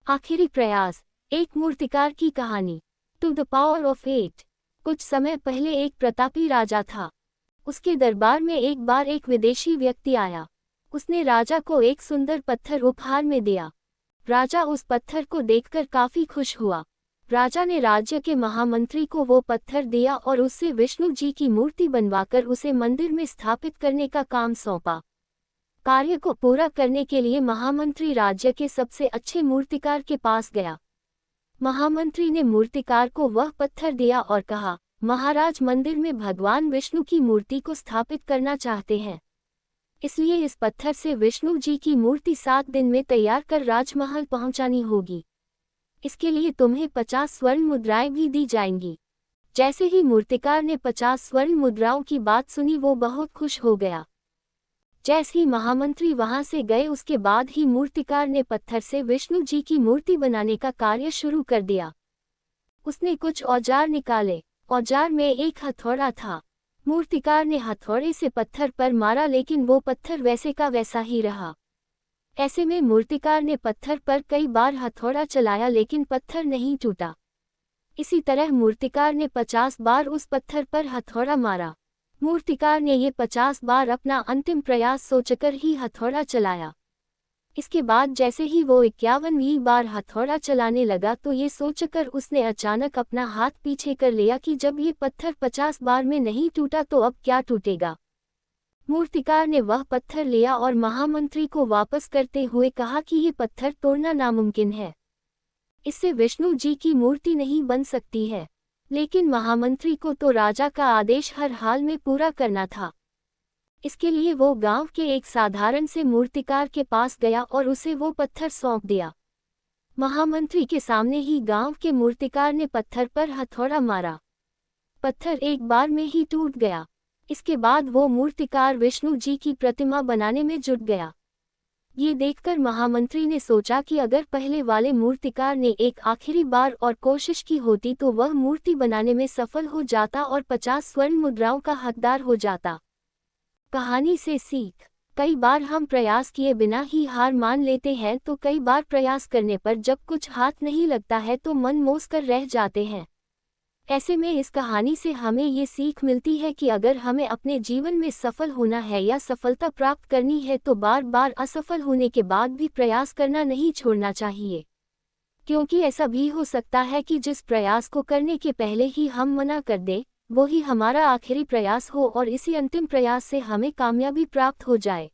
आखिरी प्रयास, एक मूर्तिकार की कहानी। To the power of 8। कुछ समय पहले एक प्रतापी राजा था। उसके दरबार में एक बार एक विदेशी व्यक्ति आया। उसने राजा को एक सुंदर पत्थर उपहार में दिया। राजा उस पत्थर को देखकर काफी खुश हुआ। राजा ने राज्य के महामंत्री को वो पत्थर दिया और उससे विष्णु जी की मूर्ति बनवाकर उसे मंदिर में स्थापित करने का काम सौंपा। कार्य को पूरा करने के लिए महामंत्री राज्य के सबसे अच्छे मूर्तिकार के पास गया। महामंत्री ने मूर्तिकार को वह पत्थर दिया और कहा, महाराज मंदिर में भगवान विष्णु की मूर्ति को स्थापित करना चाहते हैं, इसलिए इस पत्थर से विष्णु जी की मूर्ति 7 दिन में तैयार कर राजमहल पहुंचानी होगी। इसके लिए तुम्हें 50 स्वर्ण मुद्राएं भी दी जाएंगी। जैसे ही मूर्तिकार ने 50 स्वर्ण मुद्राओं की बात सुनी वो बहुत खुश हो गया। जैसे ही महामंत्री वहां से गए उसके बाद ही मूर्तिकार ने पत्थर से विष्णु जी की मूर्ति बनाने का कार्य शुरू कर दिया। उसने कुछ औजार निकाले। औजार में एक हथौड़ा था। मूर्तिकार ने हथौड़े से पत्थर पर मारा लेकिन वो पत्थर वैसे का वैसा ही रहा। ऐसे में मूर्तिकार ने पत्थर पर कई बार हथौड़ा चलाया लेकिन पत्थर नहीं टूटा। इसी तरह मूर्तिकार ने 50 बार उस पत्थर पर हथौड़ा मारा। मूर्तिकार ने ये 50 बार अपना अंतिम प्रयास सोचकर ही हथौड़ा चलाया। इसके बाद जैसे ही वो 51वीं बार हथौड़ा चलाने लगा तो ये सोचकर उसने अचानक अपना हाथ पीछे कर लिया कि जब ये पत्थर 50 बार में नहीं टूटा तो अब क्या टूटेगा। मूर्तिकार ने वह पत्थर लिया और महामंत्री को वापस करते हुए कहा कि ये पत्थर तोड़ना नामुमकिन है, इससे विष्णु जी की मूर्ति नहीं बन सकती है। लेकिन महामंत्री को तो राजा का आदेश हर हाल में पूरा करना था। इसके लिए वो गांव के एक साधारण से मूर्तिकार के पास गया और उसे वो पत्थर सौंप दिया। महामंत्री के सामने ही गांव के मूर्तिकार ने पत्थर पर हथौड़ा मारा। पत्थर एक बार में ही टूट गया। इसके बाद वो मूर्तिकार विष्णु जी की प्रतिमा बनाने में जुट गया। ये देखकर महामंत्री ने सोचा कि अगर पहले वाले मूर्तिकार ने एक आखिरी बार और कोशिश की होती तो वह मूर्ति बनाने में सफल हो जाता और 50 स्वर्ण मुद्राओं का हकदार हो जाता। कहानी से सीख, कई बार हम प्रयास किए बिना ही हार मान लेते हैं तो कई बार प्रयास करने पर जब कुछ हाथ नहीं लगता है तो मन मौज कर रह जाते हैं। ऐसे में इस कहानी से हमें ये सीख मिलती है कि अगर हमें अपने जीवन में सफल होना है या सफलता प्राप्त करनी है तो बार बार असफल होने के बाद भी प्रयास करना नहीं छोड़ना चाहिए, क्योंकि ऐसा भी हो सकता है कि जिस प्रयास को करने के पहले ही हम मना कर दें वो ही हमारा आखिरी प्रयास हो और इसी अंतिम प्रयास से हमें कामयाबी प्राप्त हो जाए।